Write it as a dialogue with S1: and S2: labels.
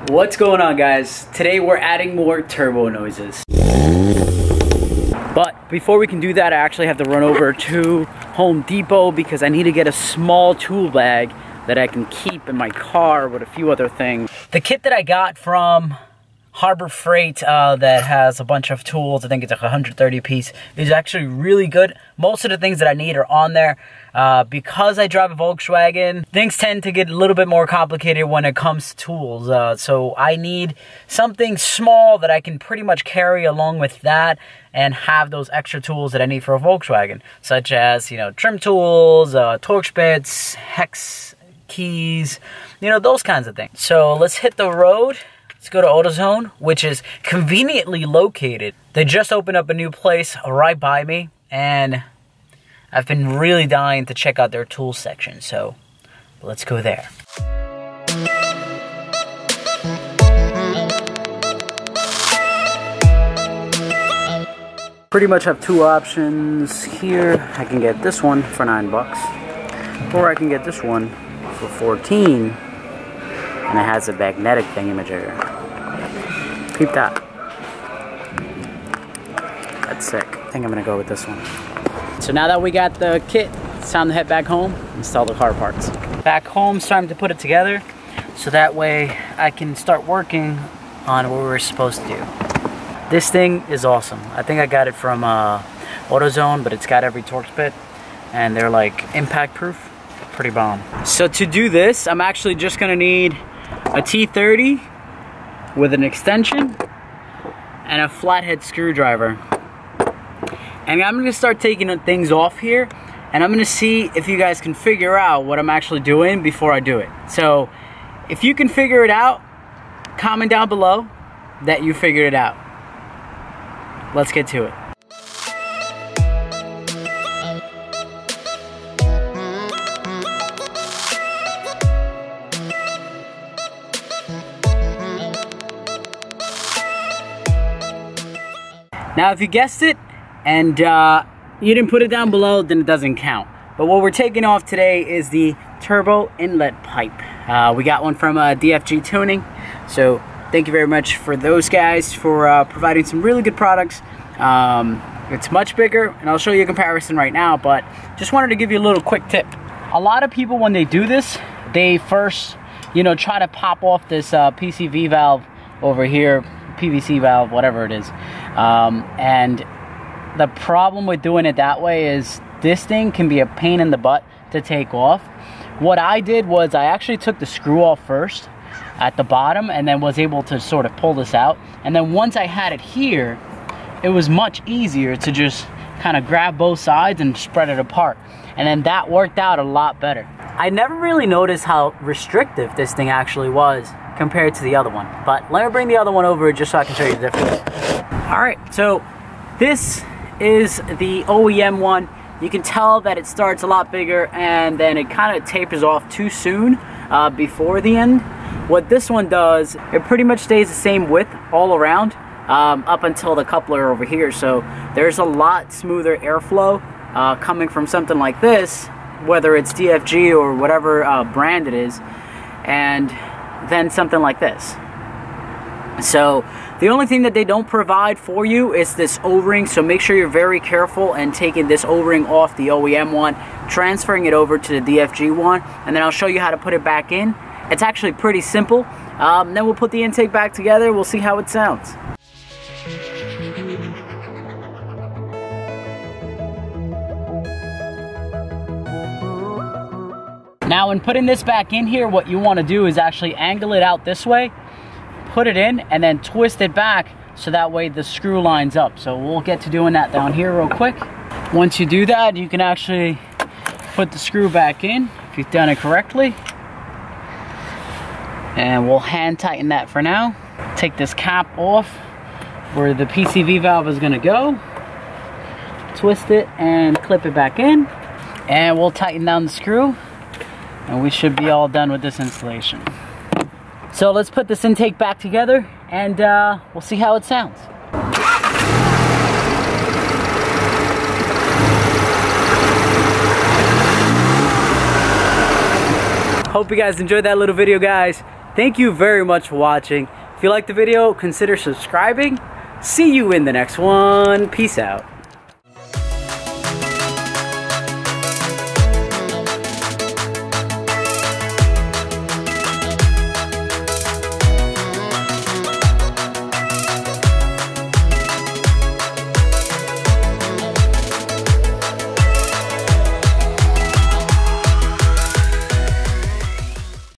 S1: What's going on, guys? Today we're adding more turbo noises. But before we can do that, I actually have to run over to Home Depot because I need to get a small tool bag that I can keep in my car with a few other things. The kit that I got from Harbor Freight that has a bunch of tools, I think it's like 130 piece, is actually really good. Most of the things that I need are on there. Because I drive a Volkswagen, things tend to get a little bit more complicated when it comes to tools. So I need something small that I can pretty much carry along with that and have those extra tools that I need for a Volkswagen, such as, trim tools, torque bits, hex keys, those kinds of things. So let's hit the road. Let's go to AutoZone, which is conveniently located. They just opened up a new place right by me, and I've been really dying to check out their tool section, so let's go there. Pretty much have two options here. I can get this one for $9, or I can get this one for 14, and it has a magnetic thingamajigger. Peep that. That's sick. I think I'm gonna go with this one. So now that we got the kit, it's time to head back home, install the car parts. Back home, it's time to put it together, so that way I can start working on what we were supposed to do. This thing is awesome. I think I got it from AutoZone, but it's got every Torx bit, and they're like impact proof. Pretty bomb. So to do this, I'm actually just gonna need a T30 with an extension and a flathead screwdriver. And I'm gonna start taking things off here, and I'm gonna see if you guys can figure out what I'm actually doing before I do it. So if you can figure it out, comment down below that you figured it out. Let's get to it. Now, if you guessed it and you didn't put it down below, then it doesn't count. But what we're taking off today is the turbo inlet pipe. We got one from DFG Tuning, so thank you very much for those guys for providing some really good products. It's much bigger, and I'll show you a comparison right now, but just wanted to give you a little quick tip. A lot of people, when they do this, they first, try to pop off this PCV valve over here, PVC valve, whatever it is. And the problem with doing it that way is this thing can be a pain in the butt to take off. What I did was I actually took the screw off first at the bottom and then was able to sort of pull this out. And then once I had it here, it was much easier to just kind of grab both sides and spread it apart. And then that worked out a lot better. I never really noticed how restrictive this thing actually was compared to the other one. But let me bring the other one over just so I can show you the difference. All right, so this is the OEM one. You can tell that it starts a lot bigger and then it kind of tapers off too soon before the end. What this one does, it pretty much stays the same width all around up until the coupler over here. So there's a lot smoother airflow coming from something like this, whether it's DFG or whatever brand it is, and then something like this. So the only thing that they don't provide for you is this O-ring, so make sure you're very careful and taking this O-ring off the OEM one, transferring it over to the DFG one, and then I'll show you how to put it back in. It's actually pretty simple. Then we'll put the intake back together, we'll see how it sounds. Now, when putting this back in here, what you want to do is actually angle it out this way, put it in, and then twist it back so that way the screw lines up. So we'll get to doing that down here real quick. Once you do that, you can actually put the screw back in if you've done it correctly. And we'll hand tighten that for now. Take this cap off where the PCV valve is going to go. Twist it and clip it back in. And we'll tighten down the screw. And we should be all done with this installation. So let's put this intake back together and we'll see how it sounds. Hope you guys enjoyed that little video, guys. Thank you very much for watching. If you liked the video, consider subscribing. See you in the next one. Peace out.